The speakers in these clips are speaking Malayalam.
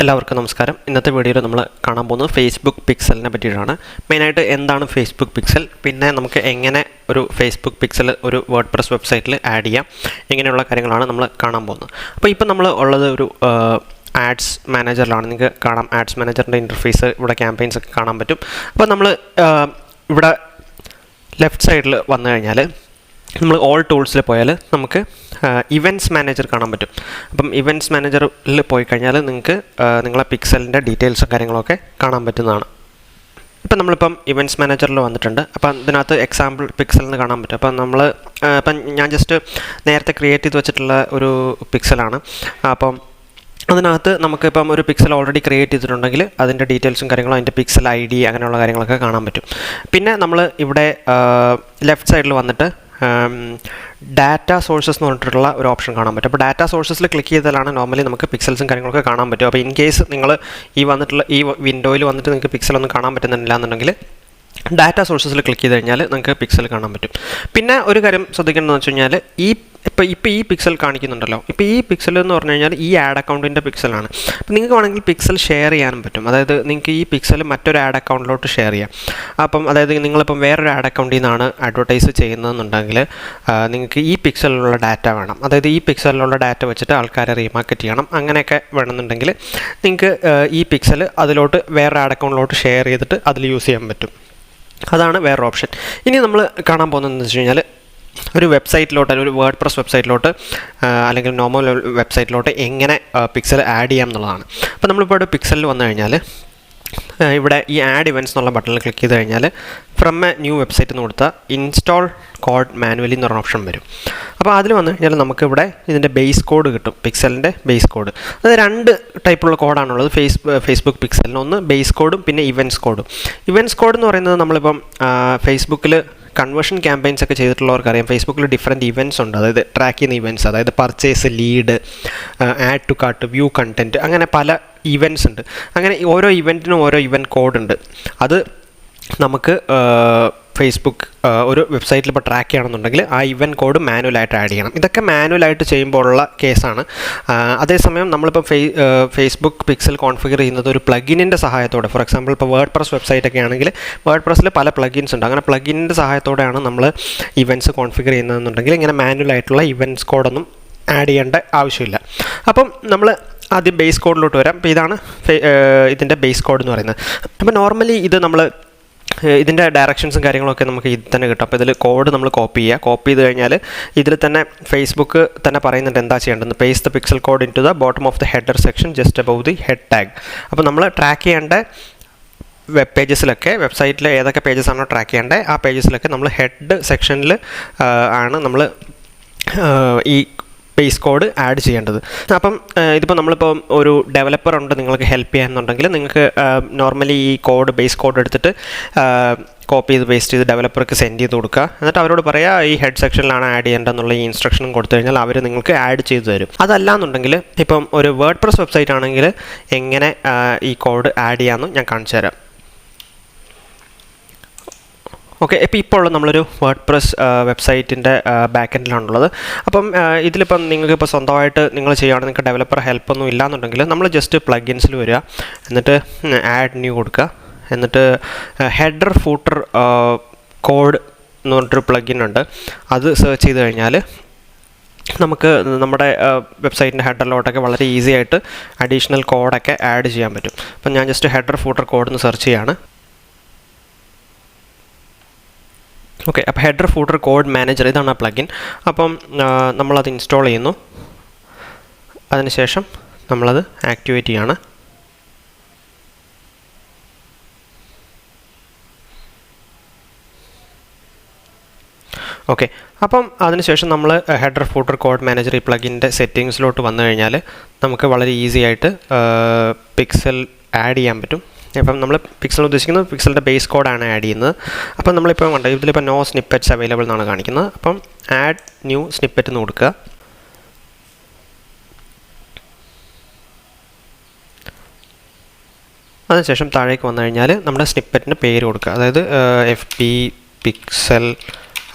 എല്ലാവർക്കും നമസ്കാരം. ഇന്നത്തെ വീഡിയോയിൽ നമ്മൾ കാണാൻ പോകുന്നത് ഫേസ്ബുക്ക് പിക്സലിനെ പറ്റിയിട്ടാണ്. മെയിനായിട്ട് എന്താണ് ഫേസ്ബുക്ക് പിക്സൽ, പിന്നെ നമുക്ക് എങ്ങനെ ഒരു ഫേസ്ബുക്ക് പിക്സൽ ഒരു വേർഡ്പ്രസ് വെബ്സൈറ്റിൽ ആഡ് ചെയ്യാം, ഇങ്ങനെയുള്ള കാര്യങ്ങളാണ് നമ്മൾ കാണാൻ പോകുന്നത്. അപ്പോൾ ഇപ്പോൾ നമ്മൾ ഉള്ളത് ഒരു ആഡ്സ് മാനേജറിലാണ്. നിങ്ങൾക്ക് കാണാം ആഡ്സ് മാനേജറിൻ്റെ ഇൻ്റർഫേസ്, ഇവിടെ ക്യാമ്പയിൻസ് ഒക്കെ കാണാൻ പറ്റും. അപ്പോൾ നമ്മൾ ഇവിടെ ലെഫ്റ്റ് സൈഡിൽ വന്നു കഴിഞ്ഞാൽ നമ്മൾ ഓൾ ടൂൾസിൽ പോയാൽ നമുക്ക് ഇവൻറ്റ്സ് മാനേജർ കാണാൻ പറ്റും. അപ്പം ഇവൻറ്റ്സ് മാനേജറിൽ പോയി കഴിഞ്ഞാൽ നിങ്ങൾക്ക് നിങ്ങളെ പിക്സലിൻ്റെ ഡീറ്റെയിൽസും കാര്യങ്ങളൊക്കെ കാണാൻ പറ്റുന്നതാണ്. ഇപ്പം നമ്മളിപ്പം ഇവൻറ്റ്സ് മാനേജറിൽ വന്നിട്ടുണ്ട്. അപ്പം ഇതിനകത്ത് എക്സാമ്പിൾ പിക്സലിന് കാണാൻ പറ്റും. അപ്പം നമ്മൾ ഇപ്പം ഞാൻ ജസ്റ്റ് നേരത്തെ ക്രിയേറ്റ് ചെയ്ത് വെച്ചിട്ടുള്ള ഒരു പിക്സലാണ്. അപ്പം അതിനകത്ത് നമുക്കിപ്പം ഒരു പിക്സൽ ഓൾറെഡി ക്രിയേറ്റ് ചെയ്തിട്ടുണ്ടെങ്കിൽ അതിൻ്റെ ഡീറ്റെയിൽസും കാര്യങ്ങളും, അതിൻ്റെ പിക്സൽ ID അങ്ങനെയുള്ള കാര്യങ്ങളൊക്കെ കാണാൻ പറ്റും. പിന്നെ നമ്മൾ ഇവിടെ ലെഫ്റ്റ് സൈഡിൽ വന്നിട്ട് ഡാറ്റ സോഴ്സസ് എന്ന് പറഞ്ഞിട്ടുള്ള ഒരു ഓപ്ഷൻ കാണാൻ പറ്റും. അപ്പോൾ ഡാറ്റ സോഴ്സസിൽ ക്ലിക്ക് ചെയ്താലാണ് നോർമലി നമുക്ക് പിക്സൽസും കാര്യങ്ങളൊക്കെ കാണാൻ പറ്റും. അപ്പോൾ ഇൻ കേസ് നിങ്ങൾ ഈ വിൻഡോയിൽ വന്നിട്ട് നിങ്ങൾക്ക് പിക്സലൊന്നും കാണാൻ പറ്റുന്നില്ല എന്നുണ്ടെങ്കിൽ ഡാറ്റ സോഴ്സസിൽ ക്ലിക്ക് ചെയ്ത് കഴിഞ്ഞാൽ നിങ്ങൾക്ക് പിക്സൽ കാണാൻ പറ്റും. പിന്നെ ഒരു കാര്യം ശ്രദ്ധിക്കേണ്ടതെന്ന് വെച്ച് കഴിഞ്ഞാൽ ഇപ്പോൾ ഈ പിക്സൽ കാണിക്കുന്നുണ്ടല്ലോ, ഇപ്പോൾ ഈ പിക്സൽ എന്ന് പറഞ്ഞു കഴിഞ്ഞാൽ ഈ ആഡ് അക്കൗണ്ടിൻ്റെ പിക്സലാണ്. അപ്പോൾ നിങ്ങൾക്ക് വേണമെങ്കിൽ പിക്സൽ ഷെയർ ചെയ്യാനും പറ്റും. അതായത് നിങ്ങൾക്ക് ഈ പിക്സൽ മറ്റൊരു ആഡ് അക്കൗണ്ടിലോട്ട് ഷെയർ ചെയ്യാം. അപ്പം അതായത് നിങ്ങളിപ്പം വേറൊരു ആഡ് അക്കൗണ്ടിൽ നിന്നാണ് അഡ്വർടൈസ് ചെയ്യുന്നതെന്നുണ്ടെങ്കിൽ നിങ്ങൾക്ക് ഈ പിക്സലിലുള്ള ഡാറ്റ വേണം. അതായത് ഈ പിക്സലിലുള്ള ഡാറ്റ വെച്ചിട്ട് ആൾക്കാരെ റീമാർക്കറ്റ് ചെയ്യണം. അങ്ങനെയൊക്കെ വേണമെന്നുണ്ടെങ്കിൽ നിങ്ങൾക്ക് ഈ പിക്സൽ അതിലോട്ട് വേറെ ആഡ് അക്കൗണ്ടിലോട്ട് ഷെയർ ചെയ്തിട്ട് അതിൽ യൂസ് ചെയ്യാൻ പറ്റും. അതാണ് വേറൊരു ഓപ്ഷൻ. ഇനി നമ്മൾ കാണാൻ പോകുന്നതെന്ന് വെച്ച് കഴിഞ്ഞാൽ ഒരു വെബ്സൈറ്റിലോട്ട്, ഒരു വേർഡ്പ്രസ് വെബ്സൈറ്റിലോട്ട് അല്ലെങ്കിൽ നോർമൽ വെബ്സൈറ്റിലോട്ട് എങ്ങനെ പിക്സൽ ആഡ് ചെയ്യാം എന്നുള്ളതാണ്. അപ്പോൾ നമ്മളിപ്പോൾ ഇവിടെ പിക്സലിൽ വന്നു കഴിഞ്ഞാൽ ഇവിടെ ഈ ആഡ് ഇവൻറ്റ്സ് എന്നുള്ള ബട്ടണിൽ ക്ലിക്ക് ചെയ്ത് കഴിഞ്ഞാൽ ഫ്രം എ ന്യൂ വെബ്സൈറ്റ് എന്ന് കൊടുത്താൽ ഇൻസ്റ്റാൾ കോഡ് മാനുവലി എന്ന് പറഞ്ഞ ഓപ്ഷൻ വരും. അപ്പോൾ അതിൽ വന്നു കഴിഞ്ഞാൽ നമുക്കിവിടെ ഇതിൻ്റെ ബേസ് കോഡ് കിട്ടും, പിക്സലിൻ്റെ ബേസ് കോഡ്. അത് രണ്ട് ടൈപ്പുള്ള കോഡാണുള്ളത് ഫേസ്ബുക്ക് പിക്സലിന്. ഒന്ന് ബേസ് കോഡും പിന്നെ ഇവൻറ്റ്സ് കോഡും. ഇവൻറ്റ്സ് കോഡ് എന്ന് പറയുന്നത് നമ്മളിപ്പം ഫേസ്ബുക്കിൽ കൺവേർഷൻ ക്യാമ്പയിൻസ് ഒക്കെ ചെയ്തിട്ടുള്ളവർക്ക് അറിയാം, ഫേസ്ബുക്കിൽ ഡിഫറെൻറ്റ് ഇവൻറ്റ്സ് ഉണ്ട്. അതായത് ട്രാക്ക് ചെയ്യുന്ന ഇവൻറ്റ്സ്, അതായത് purchase, lead, add to cart, view content, അങ്ങനെ പല ഇവൻറ്റ്സ് ഉണ്ട്. അങ്ങനെ ഓരോ ഇവൻറ്റിനും ഓരോ ഇവൻറ്റ് കോഡ് ഉണ്ട്. അത് നമുക്ക് ഫേസ്ബുക്ക് ഒരു വെബ്സൈറ്റിൽ ഇപ്പോൾ ട്രാക്ക് ചെയ്യണമെന്നുണ്ടെങ്കിൽ ആ ഇവൻറ്റ് കോഡ് മാനുവലായിട്ട് ആഡ് ചെയ്യണം. ഇതൊക്കെ മാനുവലായിട്ട് ചെയ്യുമ്പോഴുള്ള കേസാണ്. അതേസമയം നമ്മളിപ്പോൾ ഫേസ്ബുക്ക് പിക്സൽ കോൺഫിഗർ ചെയ്യുന്നത് ഒരു പ്ലഗിനിൻ്റെ സഹായത്തോടെ, ഫോർ എക്സാമ്പിൾ ഇപ്പോൾ വേർഡ്പ്രസ് വെബ്സൈറ്റ് ഒക്കെ ആണെങ്കിൽ വേർഡ്പ്രസ്സിൽ പല പ്ലഗിൻസ് ഉണ്ട്. അങ്ങനെ പ്ലഗിനിൻ്റെ സഹായത്തോടെയാണ് നമ്മൾ ഇവൻറ്റ്സ് കോൺഫിഗർ ചെയ്യുന്നതെന്നുണ്ടെങ്കിൽ ഇങ്ങനെ മാനുവലായിട്ടുള്ള ഇവൻറ്റ്സ് കോഡൊന്നും ആഡ് ചെയ്യേണ്ട ആവശ്യമില്ല. അപ്പം നമ്മൾ ആദ്യം ബേസ് കോഡിലോട്ട് വരാം. അപ്പോൾ ഇതാണ് ഇതിൻ്റെ ബേസ് കോഡ് എന്ന് പറയുന്നത്. അപ്പോൾ നോർമലി ഇത് നമ്മൾ ഇതിൻ്റെ ഡയറക്ഷൻസും കാര്യങ്ങളൊക്കെ നമുക്ക് ഇതിൽ തന്നെ കിട്ടും. അപ്പോൾ ഇതിൽ കോഡ് നമ്മൾ കോപ്പി ചെയ്ത് കഴിഞ്ഞാൽ ഇതിൽ തന്നെ ഫേസ്ബുക്ക് തന്നെ പറയുന്നുണ്ട് എന്താ ചെയ്യേണ്ടത്. Paste the pixel code into the bottom of the header section just above the head tag. അപ്പോൾ നമ്മൾ ട്രാക്ക് ചെയ്യേണ്ട വെബ് പേജസിലൊക്കെ, വെബ്സൈറ്റിൽ ഏതൊക്കെ പേജസ് ആണോ ട്രാക്ക് ചെയ്യേണ്ടത് ആ പേജസിലൊക്കെ നമ്മൾ ഹെഡ് സെക്ഷനിൽ ആണ് നമ്മൾ ഈ ബേസ് കോഡ് ആഡ് ചെയ്യേണ്ടത്. അപ്പം ഇതിപ്പോൾ നമ്മളിപ്പോൾ ഒരു ഡെവലപ്പർ ഉണ്ട് നിങ്ങൾക്ക് ഹെൽപ്പ് ചെയ്യാമെന്നുണ്ടെങ്കിൽ നിങ്ങൾക്ക് നോർമലി ഈ ബേസ് കോഡ് എടുത്തിട്ട് കോപ്പി ചെയ്ത് പേസ്റ്റ് ചെയ്ത് ഡെവലപ്പർക്ക് സെൻഡ് ചെയ്ത് കൊടുക്കുക. എന്നിട്ട് അവരോട് പറയുക ഈ ഹെഡ് സെക്ഷനിലാണ് ആഡ് ചെയ്യേണ്ടതെന്നുള്ള ഈ ഇൻസ്ട്രക്ഷനും കൊടുത്തു കഴിഞ്ഞാൽ അവർ നിങ്ങൾക്ക് ആഡ് ചെയ്ത് തരും. അതല്ലാന്നുണ്ടെങ്കിൽ ഇപ്പം ഒരു വേർഡ്പ്രസ് വെബ്സൈറ്റ് ആണെങ്കിൽ എങ്ങനെ ഈ കോഡ് ആഡ് ചെയ്യാമെന്ന് ഞാൻ കാണിച്ചു തരാം. ഓക്കെ, ഇപ്പോൾ നമ്മളൊരു വേർഡ്പ്രസ് വെബ്സൈറ്റിൻ്റെ ബാക്ക് എൻഡിലാണുള്ളത്. അപ്പം ഇതിലിപ്പം നിങ്ങൾക്കിപ്പോൾ സ്വന്തമായിട്ട് നിങ്ങൾ ചെയ്യുകയാണെങ്കിൽ നിങ്ങൾക്ക് ഡെവലപ്പർ ഹെൽപ്പൊന്നും ഇല്ലാന്നുണ്ടെങ്കിൽ നമ്മൾ ജസ്റ്റ് പ്ലഗിൻസിൽ വരിക, എന്നിട്ട് ആഡ് ന്യൂ കൊടുക്കുക, എന്നിട്ട് ഹെഡർ ഫൂട്ടർ കോഡ് എന്ന് പറഞ്ഞിട്ടൊരു പ്ലഗിൻ ഉണ്ട്. അത് സെർച്ച് ചെയ്ത് കഴിഞ്ഞാൽ നമുക്ക് നമ്മുടെ വെബ്സൈറ്റിൻ്റെ ഹെഡറിലോട്ടൊക്കെ വളരെ ഈസി ആയിട്ട് അഡീഷണൽ കോഡൊക്കെ ആഡ് ചെയ്യാൻ പറ്റും. അപ്പം ഞാൻ ജസ്റ്റ് ഹെഡർ ഫൂട്ടർ കോഡ് എന്ന് സെർച്ച് ചെയ്യാണ്. ഓക്കെ, അപ്പോൾ ഹെഡർ ഫൂട്ടർ കോഡ് മാനേജർ ഇതാണ് ആ പ്ലഗിൻ. അപ്പം നമ്മളത് ഇൻസ്റ്റാൾ ചെയ്യുന്നു. അതിനുശേഷം നമ്മളത് ആക്ടിവേറ്റ് ചെയ്യാണ്. ഓക്കെ, അപ്പം അതിനുശേഷം നമ്മൾ ഹെഡർ ഫൂട്ടർ കോഡ് മാനേജർ ഈ പ്ലഗിൻ്റെ സെറ്റിങ്സിലോട്ട് വന്നു കഴിഞ്ഞാൽ നമുക്ക് വളരെ ഈസി ആയിട്ട് പിക്സൽ ആഡ് ചെയ്യാൻ പറ്റും. അപ്പം നമ്മൾ പിക്സൽ ഉദ്ദേശിക്കുന്നത് പിക്സലിൻ്റെ ബേസ് കോഡാണ് ആഡ് ചെയ്യുന്നത്. അപ്പം നമ്മളിപ്പോൾ കണ്ടത് ഇതിലിപ്പോൾ നോ സ്നിപ്പെറ്റ്സ് അവൈലബിൾ എന്നാണ് കാണിക്കുന്നത്. അപ്പം ആഡ് ന്യൂ സ്നിപ്പെറ്റ് എന്ന് കൊടുക്കുക. അതിനുശേഷം താഴേക്ക് വന്നു കഴിഞ്ഞാൽ നമ്മുടെ സ്നിപ്പെറ്റിൻ്റെ പേര് കൊടുക്കുക. അതായത് FB പിക്സൽ,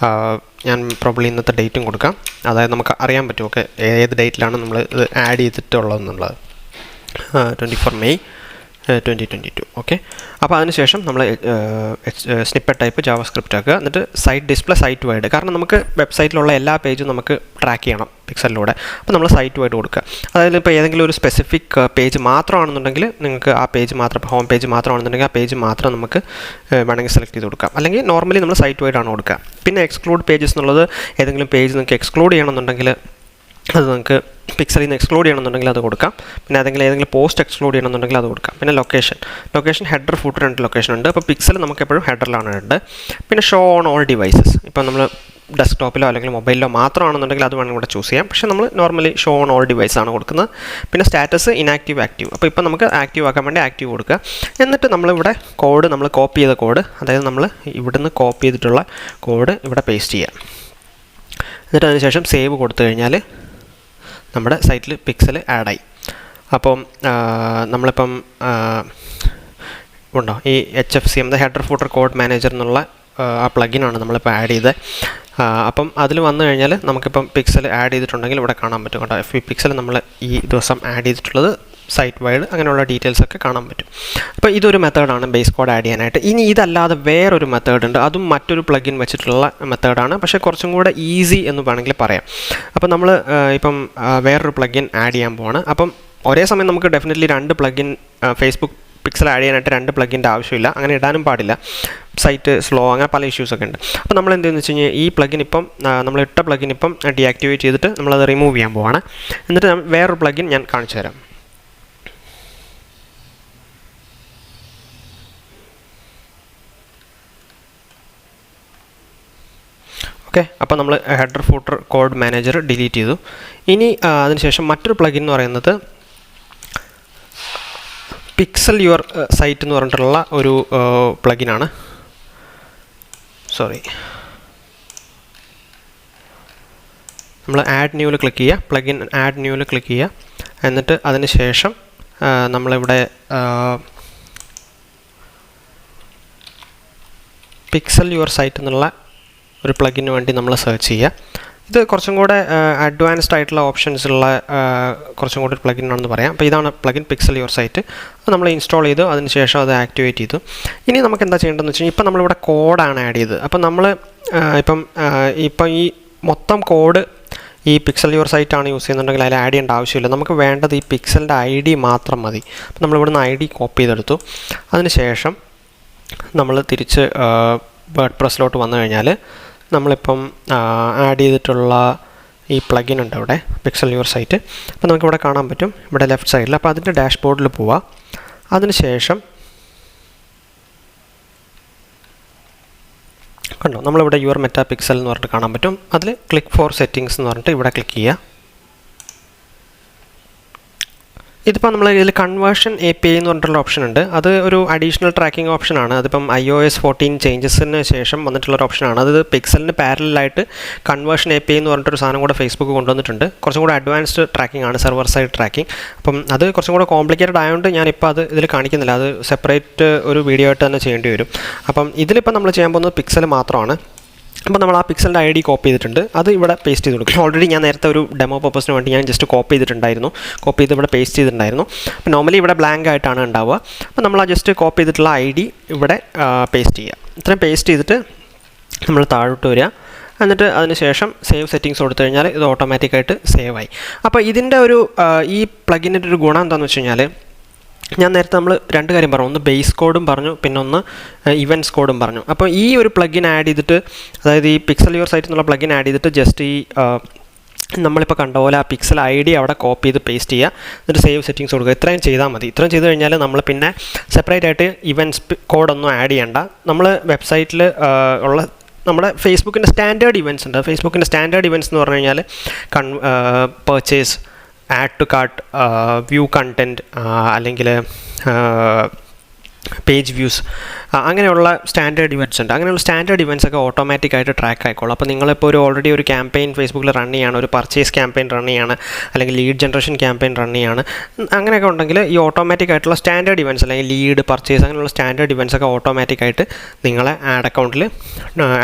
ഞാൻ പ്രോബ്ലി ഇന്നത്തെ ഡേറ്റും കൊടുക്കാം. അതായത് നമുക്ക് അറിയാൻ പറ്റും ഓക്കെ ഏത് ഡേറ്റിലാണ് നമ്മൾ ഇത് ആഡ് ചെയ്തിട്ടുള്ളതെന്നുള്ളത്. 24 മെയ് 2022. ഓക്കെ, അപ്പോൾ അതിനുശേഷം നമ്മൾ സ്നിപ്പറ്റ് ടൈപ്പ് ജാവാസ്ക്രിപ്റ്റ് ആക്കുക. എന്നിട്ട് സൈറ്റ് ഡിസ്പ്ലേ സൈറ്റ് വൈഡ്, കാരണം നമുക്ക് വെബ്സൈറ്റിലുള്ള എല്ലാ പേജും നമുക്ക് ട്രാക്ക് ചെയ്യണം പിക്സലിലൂടെ. അപ്പോൾ നമ്മൾ സൈറ്റ് വൈഡ് കൊടുക്കുക. അതായത് ഇപ്പോൾ ഏതെങ്കിലും ഒരു സ്പെസിഫിക് പേജ് മാത്രമാണെന്നുണ്ടെങ്കിൽ നിങ്ങൾക്ക് ആ പേജ് മാത്രം, ഹോം പേജ് മാത്രമാണെന്നുണ്ടെങ്കിൽ ആ പേജ് മാത്രം നമുക്ക് വേണമെങ്കിൽ സെലക്ട് ചെയ്ത് കൊടുക്കാം. അല്ലെങ്കിൽ നോർമലി നമ്മൾ സൈറ്റ് വൈഡ് ആണ് കൊടുക്കുക. പിന്നെ എക്സ്ക്ലൂഡ് പേജസ് എന്നുള്ളത് ഏതെങ്കിലും പേജ് നിങ്ങൾക്ക് എക്സ്ക്ലൂഡ് ചെയ്യണമെന്നുണ്ടെങ്കിൽ അത് നിങ്ങൾക്ക് പിക്സലിൽ നിന്ന് എക്സ്ക്ലൂഡ് ചെയ്യണമെന്നുണ്ടെങ്കിൽ അത് കൊടുക്കാം. പിന്നെ ഏതെങ്കിലും പോസ്റ്റ് എക്സ്ക്ലൂഡ് ചെയ്യണമെന്നുണ്ടെങ്കിൽ അത് കൊടുക്കാം. പിന്നെ ലൊക്കേഷൻ ഹെഡർ ഫൂട്ടർ രണ്ട് ലൊക്കേഷൻ ഉണ്ട്. അപ്പോൾ പിക്സൽ നമുക്ക് എപ്പോഴും ഹെഡറിലാണ് ഉണ്ട്. പിന്നെ ഷോ ഓൺ ഓൾ ഡിവൈസസ്, ഇപ്പോൾ നമ്മൾ ഡെസ്ക്ടോപ്പിലോ അല്ലെങ്കിൽ മൊബൈലിലോ മാത്രമാണെന്നുണ്ടെങ്കിൽ അത് വേണമെങ്കിൽ ഇവിടെ ചൂസ് ചെയ്യാം. പക്ഷേ നമ്മൾ normally show on all device ആണ് കൊടുക്കുന്നത്. പിന്നെ സ്റ്റാറ്റസ് ഇനാക്റ്റീവ് ആക്റ്റീവ്, അപ്പോൾ ഇപ്പോൾ നമുക്ക് ആക്റ്റീവ് ആക്കാൻ വേണ്ടി ആക്റ്റീവ് കൊടുക്കുക. എന്നിട്ട് നമ്മളിവിടെ കോഡ്, നമ്മൾ കോപ്പി ചെയ്ത കോഡ്, അതായത് നമ്മൾ ഇവിടുന്ന് കോപ്പി ചെയ്തിട്ടുള്ള കോഡ് ഇവിടെ പേസ്റ്റ് ചെയ്യുക. എന്നിട്ട് അതിനുശേഷം സേവ് കൊടുത്തു കഴിഞ്ഞാൽ നമ്മുടെ സൈറ്റിൽ പിക്സൽ ആഡായി. അപ്പം നമ്മളിപ്പം ഉണ്ടോ ഈ HFCM header footer code manager എന്നുള്ള ആ പ്ലഗിനാണ് നമ്മളിപ്പോൾ ആഡ് ചെയ്തത്. അപ്പം അതിൽ വന്നു കഴിഞ്ഞാൽ നമുക്കിപ്പം പിക്സൽ ആഡ് ചെയ്തിട്ടുണ്ടെങ്കിൽ ഇവിടെ കാണാൻ പറ്റും കേട്ടോ. പിക്സൽ നമ്മൾ ഈ ദിവസം ആഡ് ചെയ്തിട്ടുള്ളത് സൈറ്റ് വൈഡ്, അങ്ങനെയുള്ള ഡീറ്റെയിൽസൊക്കെ കാണാൻ പറ്റും. അപ്പോൾ ഇതൊരു മെത്തേഡാണ് ബേസ് കോഡ് ആഡ് ചെയ്യാനായിട്ട്. ഇനി ഇതല്ലാതെ വേറൊരു മെത്തേഡ് ഉണ്ട്, അതും മറ്റൊരു പ്ലഗിൻ വെച്ചിട്ടുള്ള മെത്തേഡാണ്, പക്ഷേ കുറച്ചും കൂടെ ഈസി എന്ന് വേണമെങ്കിൽ പറയാം. അപ്പോൾ നമ്മൾ ഇപ്പം വേറൊരു പ്ലഗിൻ ആഡ് ചെയ്യാൻ പോവാണ്. അപ്പം ഒരേ സമയം നമുക്ക് ഡെഫിനറ്റ്ലി രണ്ട് പ്ലഗിൻ ഫേസ്ബുക്ക് പിക്സൽ ആഡ് ചെയ്യാനായിട്ട് രണ്ട് പ്ലഗിൻ്റെ ആവശ്യമില്ല, അങ്ങനെ ഇടാനും പാടില്ല. സൈറ്റ് സ്ലോ, അങ്ങനെ പല ഇഷ്യൂസൊക്കെ ഉണ്ട്. അപ്പോൾ നമ്മൾ എന്തെന്ന് വെച്ച് കഴിഞ്ഞാൽ ഈ പ്ലഗിൻ ഇപ്പം നമ്മൾ ഇട്ട പ്ലഗിൻ ഇപ്പം ഡീആക്ടിവേറ്റ് ചെയ്തിട്ട് നമ്മളത് റിമൂവ് ചെയ്യാൻ പോവാണ്. എന്നിട്ട് വേറൊരു പ്ലഗിൻ ഞാൻ കാണിച്ചു തരാം. ഓക്കെ, അപ്പോൾ നമ്മൾ header footer code manager delete ചെയ്തു. ഇനി അതിനുശേഷം മറ്റൊരു പ്ലഗിൻ എന്ന് പറയുന്നത് പിക്സൽ യുവർ സൈറ്റ് എന്ന് പറഞ്ഞിട്ടുള്ള ഒരു പ്ലഗിനാണ്. നമ്മൾ ആഡ് ന്യൂവിൽ ക്ലിക്ക് ചെയ്യുക, പ്ലഗിൻ ആഡ് ന്യൂവിൽ ക്ലിക്ക് ചെയ്യുക. എന്നിട്ട് അതിന് ശേഷം നമ്മളിവിടെ പിക്സൽ യുവർ സൈറ്റ് എന്നുള്ള ഒരു പ്ലഗിന് വേണ്ടി നമ്മൾ സെർച്ച് ചെയ്യുക. ഇത് കുറച്ചും കൂടെ അഡ്വാൻസ്ഡ് ആയിട്ടുള്ള ഓപ്ഷൻസ് ഉള്ള കുറച്ചും കൂടി ഒരു പ്ലഗിനാണെന്ന് പറയാം. അപ്പോൾ ഇതാണ് പ്ലഗിൻ പിക്സൽ യുവർ സൈറ്റ്. അത് നമ്മൾ ഇൻസ്റ്റാൾ ചെയ്തു, അതിന് ശേഷം അത് ആക്ടിവേറ്റ് ചെയ്തു. ഇനി നമുക്ക് എന്താ ചെയ്യേണ്ടതെന്ന് വെച്ച് കഴിഞ്ഞാൽ ഇപ്പം നമ്മളിവിടെ കോഡാണ് ആഡ് ചെയ്തത്. അപ്പം നമ്മൾ ഇപ്പം ഈ മൊത്തം കോഡ് ഈ പിക്സൽ യുവർ സൈറ്റ് ആണ് യൂസ് ചെയ്യുന്നുണ്ടെങ്കിൽ അതിൽ ആഡ് ചെയ്യേണ്ട ആവശ്യമില്ല. നമുക്ക് വേണ്ടത് ഈ പിക്സലിൻ്റെ ID മാത്രം മതി. അപ്പം നമ്മളിവിടുന്ന് ID കോപ്പി ചെയ്തെടുത്തു. അതിന് ശേഷം നമ്മൾ തിരിച്ച് വേർഡ് പ്രസ്സിലോട്ട് വന്നു കഴിഞ്ഞാൽ നമ്മളിപ്പം ആഡ് ചെയ്തിട്ടുള്ള ഈ പ്ലഗിൻ ഉണ്ട് ഇവിടെ, പിക്സൽ യുവർ സൈറ്റ്. അപ്പോൾ നമുക്കിവിടെ കാണാൻ പറ്റും, ഇവിടെ ലെഫ്റ്റ് സൈഡിൽ. അപ്പോൾ അതിൻ്റെ ഡാഷ്ബോർഡിൽ പോവുക. അതിനുശേഷം കണ്ടോ, നമ്മളിവിടെ യുവർ മെറ്റാ പിക്സൽ എന്ന് പറഞ്ഞിട്ട് കാണാൻ പറ്റും. അതിൽ ക്ലിക്ക് ഫോർ സെറ്റിങ്സ് എന്ന് പറഞ്ഞിട്ട് ഇവിടെ ക്ലിക്ക് ചെയ്യുക. ഇതിപ്പോൾ നമ്മൾ ഇതിൽ കൺവേർഷൻ API എന്ന് പറഞ്ഞിട്ടുള്ള ഓപ്ഷൻ ഉണ്ട്. അത് ഒരു അഡീഷണൽ ട്രാക്കിംഗ് ഓപ്ഷനാണ്. അതിപ്പം iOS 14 ചേഞ്ചസിന് ശേഷം വന്നിട്ടുള്ളൊരു ഓപ്ഷനാണ്. അത് പിക്സലിന് പാരലായിട്ട് കൺവേർഷൻ API എന്ന് പറഞ്ഞിട്ടൊരു സാധനം കൂടെ ഫേസ്ബുക്ക് കൊണ്ടുവന്നിട്ടുണ്ട്. കുറച്ചും കൂടെ അഡ്വാൻസ്ഡ് ട്രാക്കിംഗ് ആണ്, സെർവർ സൈഡ് ട്രാക്കിംഗ്. അപ്പം അത് കുറച്ചും കൂടെ കോംപ്ലിക്കേറ്റഡ് ആയതുകൊണ്ട് ഞാനിപ്പോൾ അത് ഇതിൽ കാണിക്കുന്നില്ല. അത് സെപ്പറേറ്റ് ഒരു വീഡിയോ ആയിട്ട് തന്നെ ചെയ്യേണ്ടി വരും. അപ്പം ഇതിലിപ്പോൾ നമ്മൾ ചെയ്യാൻ പോകുന്നത് പിക്സൽ മാത്രമാണ്. അപ്പോൾ നമ്മൾ ആ പിക്സലിൻ്റെ ID കോപ്പി ചെയ്തിട്ടുണ്ട്, അത് ഇവിടെ പേസ്റ്റ് ചെയ്ത് കൊടുക്കും. ഓൾറെഡി ഞാൻ നേരത്തെ ഒരു ഡെമോ പർപ്പസിന് വേണ്ടി ഞാൻ ജസ്റ്റ് കോപ്പി ചെയ്ത് ഇവിടെ പേസ്റ്റ് ചെയ്തിട്ടുണ്ടായിരുന്നു. അപ്പോൾ നോർമലി ഇവിടെ ബ്ലാങ്ക് ആയിട്ടാണ് ഉണ്ടാവുക. അപ്പോൾ നമ്മൾ ആ ജസ്റ്റ് കോപ്പി ചെയ്തിട്ടുള്ള ID ഇവിടെ പേസ്റ്റ് ചെയ്യുക. ഇത്രയും പേസ്റ്റ് ചെയ്തിട്ട് നമ്മൾ താഴോട്ട് വരിക. എന്നിട്ട് അതിന് ശേഷം സേവ് സെറ്റിങ്സ് കൊടുത്തു കഴിഞ്ഞാൽ ഇത് ഓട്ടോമാറ്റിക്കായിട്ട് സേവ് ആയി. അപ്പോൾ ഇതിൻ്റെ ഒരു ഈ പ്ലഗിൻ്റെ ഒരു ഗുണം എന്താണെന്ന് വെച്ച് കഴിഞ്ഞാൽ, ഞാൻ നേരത്തെ നമ്മൾ രണ്ട് കാര്യം പറഞ്ഞു. ഒന്ന് ബേസ് കോഡും പറഞ്ഞു, പിന്നെ ഒന്ന് ഇവൻറ്റ്സ് കോഡും പറഞ്ഞു. അപ്പോൾ ഈ ഒരു പ്ലഗിൻ ആഡ് ചെയ്തിട്ട്, അതായത് ഈ പിക്സൽ യുവർ സൈറ്റ് എന്നുള്ള പ്ലഗിൻ ആഡ് ചെയ്തിട്ട് ജസ്റ്റ് ഈ നമ്മളിപ്പോൾ കണ്ട പോലെ ആ പിക്സൽ ID അവിടെ കോപ്പി ചെയ്ത് പേസ്റ്റ് ചെയ്യുക. എന്നിട്ട് സേവ് സെറ്റിങ്സ് കൊടുക്കുക. ഇത്രയും ചെയ്താൽ മതി. ഇത്രയും ചെയ്ത് കഴിഞ്ഞാൽ നമ്മൾ പിന്നെ സെപ്പറേറ്റ് ആയിട്ട് ഇവൻറ്റ്സ് കോഡൊന്നും ആഡ് ചെയ്യണ്ട. നമ്മൾ വെബ്സൈറ്റിൽ ഉള്ള നമ്മുടെ ഫേസ്ബുക്കിൻ്റെ സ്റ്റാൻഡേർഡ് ഇവൻറ്റ്സ് ഉണ്ട്. ഫേസ്ബുക്കിൻ്റെ സ്റ്റാൻഡേർഡ് ഇവൻറ്റ്സ് എന്ന് പറഞ്ഞു കഴിഞ്ഞാൽ purchase, add to cart, view content, അല്ലെങ്കിൽ പേജ് വ്യൂസ്, അങ്ങനെയുള്ള സ്റ്റാൻഡേർഡ് ഇവൻറ്റ്സ് ഉണ്ട്. അങ്ങനെയുള്ള സ്റ്റാൻഡേർഡ് ഇവൻറ്റ്സ് ഒക്കെ ഓട്ടോമാറ്റിക്കായിട്ട് ട്രാക്ക് ആയിക്കോളും. അപ്പോൾ നിങ്ങളിപ്പോൾ ഓൾറെഡി ഒരു ക്യാമ്പയിൻ ഫേസ്ബുക്കിൽ റൺ ചെയ്യാണ്, ഒരു പർച്ചേസ് ക്യാമ്പയിൻ റൺ ചെയ്യാണ്, അല്ലെങ്കിൽ ലീഡ് ജനറേഷൻ ക്യാമ്പയിൻ റൺ ചെയ്യാണ്, അങ്ങനെയൊക്കെ ഉണ്ടെങ്കിൽ ഈ ഓട്ടോമാറ്റിക് ആയിട്ടുള്ള സ്റ്റാൻഡേർഡ് ഇവൻറ്റ്സ്, അല്ലെങ്കിൽ ലീഡ്, പർച്ചേസ്, അങ്ങനെയുള്ള സ്റ്റാൻഡേർഡ് ഇവൻറ്റ്സ് ഒക്കെ ഓട്ടോമാറ്റിക്കായിട്ട് നിങ്ങളെ ആഡ് അക്കൗണ്ടിൽ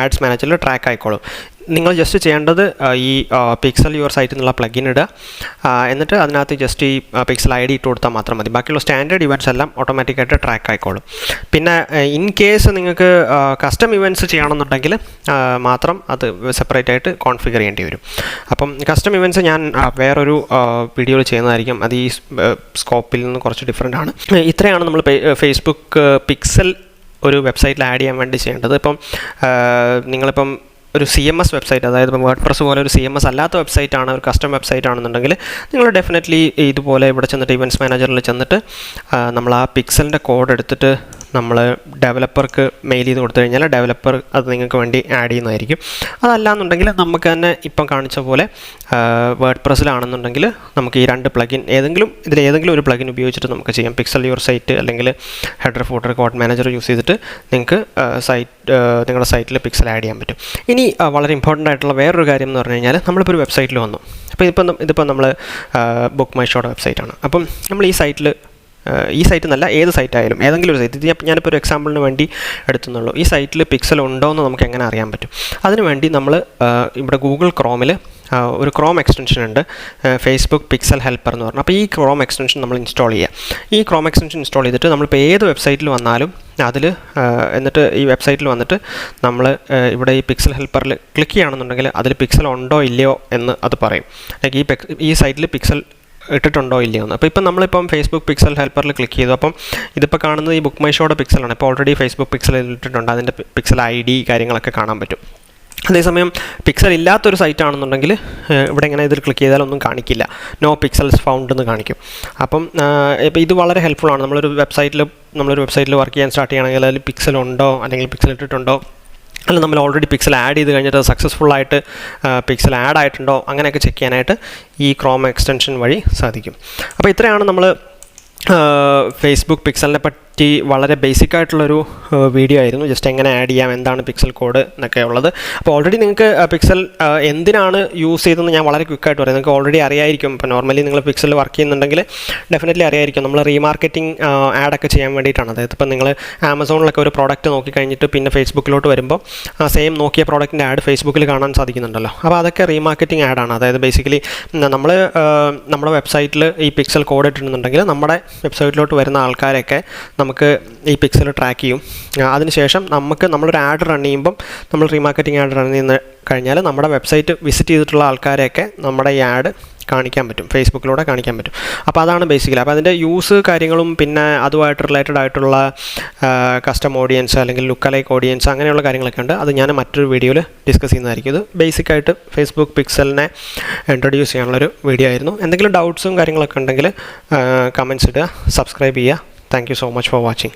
ആഡ്സ് മാനേജറിൽ ട്രാക്ക് ആയിക്കോളും. നിങ്ങൾ ജസ്റ്റ് ചെയ്യേണ്ടത് ഈ പിക്സൽ യുവർ സൈറ്റിൽ നിന്നുള്ള പ്ലഗിൻ ഇടുക, എന്നിട്ട് അതിനകത്ത് ജസ്റ്റ് ഈ പിക്സൽ ID ഇട്ട് കൊടുത്താൽ മാത്രം മതി. ബാക്കിയുള്ള സ്റ്റാൻഡേർഡ് ഇവൻറ്റ്സ് എല്ലാം ഓട്ടോമാറ്റിക്കായിട്ട് ട്രാക്ക് ആയിക്കോളും. പിന്നെ ഇൻ കേസ് നിങ്ങൾക്ക് കസ്റ്റം ഇവൻറ്റ്സ് ചെയ്യണമെന്നുണ്ടെങ്കിൽ മാത്രം അത് സെപ്പറേറ്റ് ആയിട്ട് കോൺഫിഗർ ചെയ്യേണ്ടി വരും. അപ്പം കസ്റ്റം ഇവൻറ്റ്സ് ഞാൻ വേറൊരു വീഡിയോയിൽ ചെയ്യുന്നതായിരിക്കും. അത് ഈ സ്കോപ്പിൽ നിന്ന് കുറച്ച് ഡിഫറെൻ്റ് ആണ്. ഇത്രയാണ് നമ്മൾ ഫേസ്ബുക്ക് പിക്സൽ ഒരു വെബ്സൈറ്റിൽ ആഡ് ചെയ്യാൻ വേണ്ടി ചെയ്യേണ്ടത്. ഇപ്പം നിങ്ങളിപ്പം ഒരു CMS വെബ്സൈറ്റ്, അതായത് ഇപ്പോൾ വേർഡ്പ്രസ് പോലെ ഒരു CMS അല്ലാത്ത വെബ്സൈറ്റാണ്, ഒരു കസ്റ്റം വെബ്സൈറ്റ് ആണെന്നുണ്ടെങ്കിൽ നിങ്ങൾ ഡെഫിനറ്റ്ലി ഇതുപോലെ ഇവിടെ ചെന്നിട്ട് ഇവൻറ്റ്സ് മാനേജറിൽ ചെന്നിട്ട് നമ്മൾ ആ പിക്സലിൻ്റെ കോഡ് എടുത്തിട്ട് നമ്മൾ ഡെവലപ്പർക്ക് മെയിൽ ചെയ്ത് കൊടുത്തു കഴിഞ്ഞാൽ ഡെവലപ്പർ അത് നിങ്ങൾക്ക് വേണ്ടി ആഡ് ചെയ്യുന്നതായിരിക്കും. അതല്ലാന്നുണ്ടെങ്കിൽ നമുക്ക് തന്നെ ഇപ്പം കാണിച്ച പോലെ വേർഡ്പ്രസ്സിലാണെന്നുണ്ടെങ്കിൽ നമുക്ക് ഈ 2 പ്ലഗിൻ ഏതെങ്കിലും ഒരു പ്ലഗിൻ ഉപയോഗിച്ചിട്ട് നമുക്ക് ചെയ്യാം. പിക്സൽ യുവർ സൈറ്റ് അല്ലെങ്കിൽ header footer code manager use ചെയ്തിട്ട് നിങ്ങൾക്ക് നിങ്ങളുടെ സൈറ്റിൽ പിക്സൽ ആഡ് ചെയ്യാൻ പറ്റും. ഇനി വളരെ ഇമ്പോർട്ടൻ്റ് ആയിട്ടുള്ള വേറൊരു കാര്യം എന്ന് പറഞ്ഞു കഴിഞ്ഞാൽ നമ്മളിപ്പോൾ ഒരു വെബ്സൈറ്റിൽ വന്നു. അപ്പോൾ ഇതിപ്പോൾ നമ്മൾ ബുക്ക് മൈ ഷോയുടെ വെബ്സൈറ്റാണ്. അപ്പം നമ്മൾ ഈ സൈറ്റിൽ എന്നല്ല, ഏത് സൈറ്റായാലും ഏതെങ്കിലും ഒരു സൈറ്റ്, ഇത് ഞാനിപ്പോൾ ഒരു എക്സാമ്പിളിന് വേണ്ടി എടുത്തുന്നുള്ളൂ. ഈ സൈറ്റിൽ പിക്സൽ ഉണ്ടോ എന്ന് നമുക്ക് എങ്ങനെ അറിയാൻ പറ്റും? അതിനുവേണ്ടി നമ്മൾ ഇവിടെ ഗൂഗിൾ ക്രോമിൽ ഒരു ക്രോം എക്സ്റ്റൻഷൻ ഉണ്ട്, ഫേസ്ബുക്ക് പിക്സൽ ഹെൽപ്പർ എന്ന് പറഞ്ഞു. അപ്പോൾ ഈ ക്രോം എക്സ്റ്റൻഷൻ നമ്മൾ ഇൻസ്റ്റാൾ ചെയ്യുക. ഈ ക്രോം എക്സ്റ്റൻഷൻ ഇൻസ്റ്റാൾ ചെയ്തിട്ട് നമ്മളിപ്പോൾ ഏത് വെബ്സൈറ്റിൽ വന്നാലും എന്നിട്ട് ഈ വെബ്സൈറ്റിൽ വന്നിട്ട് നമ്മൾ ഇവിടെ ഈ പിക്സൽ ഹെൽപ്പറിൽ ക്ലിക്ക് ചെയ്യുകയാണെന്നുണ്ടെങ്കിൽ അതിൽ പിക്സൽ ഉണ്ടോ ഇല്ലയോ എന്ന് അത് പറയും. ഈ സൈറ്റിൽ പിക്സൽ ഇട്ടിട്ടുണ്ടോ ഇല്ലയോ എന്ന്. അപ്പോൾ ഇപ്പം നമ്മളിപ്പം ഫേസ്ബുക്ക് പിക്സൽ ഹെൽപ്പറിൽ ക്ലിക്ക് ചെയ്തു. അപ്പം ഇതിപ്പോൾ കാണുന്നത് ഈ ബുക്ക് മൈ ഷോയുടെ പിക്സലാണ്. ഇപ്പോൾ ഓൾറെഡി ഫേസ്ബുക്ക് പിക്സൽ ഇട്ടിട്ടുണ്ട്, അതിൻ്റെ പിക്സൽ ID കാര്യങ്ങളൊക്കെ കാണാൻ പറ്റും. അതേസമയം പിക്സൽ ഇല്ലാത്തൊരു സൈറ്റ് ആണെന്നുണ്ടെങ്കിൽ ഇവിടെ ഇങ്ങനെ ഇതിൽ ക്ലിക്ക് ചെയ്താലൊന്നും കാണിക്കില്ല, നോ പിക്സൽസ് ഫൗണ്ട് എന്ന് കാണിക്കും. അപ്പം ഇപ്പോൾ ഇത് വളരെ ഹെൽപ്ഫുള്ളാണ്. നമ്മളൊരു വെബ്സൈറ്റിൽ വർക്ക് ചെയ്യാൻ സ്റ്റാർട്ട് ചെയ്യുകയാണെങ്കിൽ അതിൽ പിക്സൽ ഉണ്ടോ അല്ലെങ്കിൽ പിക്സൽ ഇട്ടിട്ടുണ്ടോ, അല്ല നമ്മൾ ഓൾറെഡി പിക്സൽ ആഡ് ചെയ്ത് കഴിഞ്ഞിട്ട് സക്സസ്ഫുള്ളായിട്ട് പിക്സൽ ആഡ് ആയിട്ടുണ്ടോ അങ്ങനെയൊക്കെ ചെക്ക് ചെയ്യാനായിട്ട് ഈ ക്രോം എക്സ്റ്റൻഷൻ വഴി സാധിക്കും. അപ്പോൾ ഇത്രയാണ് നമ്മൾ ഫേസ്ബുക്ക് പിക്സലിനെ പറ്റി വളരെ ബേസിക് ആയിട്ടുള്ളൊരു വീഡിയോ ആയിരുന്നു. ജസ്റ്റ് എങ്ങനെ ആഡ് ചെയ്യാം, എന്താണ് പിക്സൽ കോഡ് എന്നൊക്കെ ഉള്ളത്. അപ്പോൾ ഓൾറെഡി നിങ്ങൾക്ക് പിക്സൽ എന്തിനാണ് യൂസ് ചെയ്തതെന്ന് ഞാൻ വളരെ ക്വിക്കായിട്ട് പറയാം. നിങ്ങൾക്ക് ഓൾറെഡി അറിയായിരിക്കും. ഇപ്പോൾ നോർമലി നിങ്ങൾ പിക്സലിൽ വർക്ക് ചെയ്യുന്നുണ്ടെങ്കിൽ ഡെഫിനറ്റ്ലി അറിയായിരിക്കും. നമ്മൾ റീമാർക്കറ്റിംഗ് ആഡൊക്കെ ചെയ്യാൻ വേണ്ടിയിട്ടാണ്. അതായത് ഇപ്പോൾ നിങ്ങൾ ആമസോണിലൊക്കെ ഒരു പ്രോഡക്റ്റ് നോക്കിക്കഴിഞ്ഞിട്ട് പിന്നെ ഫേസ്ബുക്കിലോട്ട് വരുമ്പോൾ സെയിം നോക്കിയ പ്രോഡക്റ്റിൻ്റെ ആഡ് ഫേസ്ബുക്കിൽ കാണാൻ സാധിക്കുന്നുണ്ടല്ലോ. അപ്പോൾ അതൊക്കെ റീമാർക്കറ്റിംഗ് ആഡാണ്. അതായത് ബേസിക്കലി നമ്മുടെ വെബ്സൈറ്റിൽ ഈ പിക്സൽ കോഡ് ഇട്ടിട്ടുണ്ടെങ്കിൽ നമ്മുടെ വെബ്സൈറ്റിലോട്ട് വരുന്ന ആൾക്കാരെയൊക്കെ നമുക്ക് ഈ പിക്സൽ ട്രാക്ക് ചെയ്യും. അതിനുശേഷം നമ്മളൊരു ആഡ് റൺ ചെയ്യുമ്പം, നമ്മൾ റീമാർക്കറ്റിംഗ് ആഡ് റൺ ചെയ്യുന്ന കഴിഞ്ഞാൽ നമ്മുടെ വെബ്സൈറ്റ് വിസിറ്റ് ചെയ്തിട്ടുള്ള ആൾക്കാരെയൊക്കെ നമ്മുടെ ഈ ആഡ് കാണിക്കാൻ പറ്റും, ഫേസ്ബുക്കിലൂടെ കാണിക്കാൻ പറ്റും. അപ്പോൾ അതാണ് ബേസിക്കലി. അപ്പോൾ അതിൻ്റെ യൂസ് കാര്യങ്ങളും പിന്നെ അതുമായിട്ട് റിലേറ്റഡ് ആയിട്ടുള്ള കസ്റ്റം ഓഡിയൻസ് അല്ലെങ്കിൽ ലുക്ക് അലൈക്ക് ഓഡിയൻസ് അങ്ങനെയുള്ള കാര്യങ്ങളൊക്കെ ഉണ്ട്. അത് ഞാൻ മറ്റൊരു വീഡിയോയിൽ ഡിസ്കസ് ചെയ്യുന്നതായിരിക്കും. ഇത് ബേസിക്കായിട്ട് ഫേസ്ബുക്ക് പിക്സലിനെ ഇൻട്രൊഡ്യൂസ് ചെയ്യാനുള്ളൊരു വീഡിയോ ആയിരുന്നു. എന്തെങ്കിലും ഡൗട്ട്സും കാര്യങ്ങളൊക്കെ ഉണ്ടെങ്കിൽ കമൻറ്റ്സ് ഇടുക, സബ്സ്ക്രൈബ് ചെയ്യുക. Thank you so much for watching.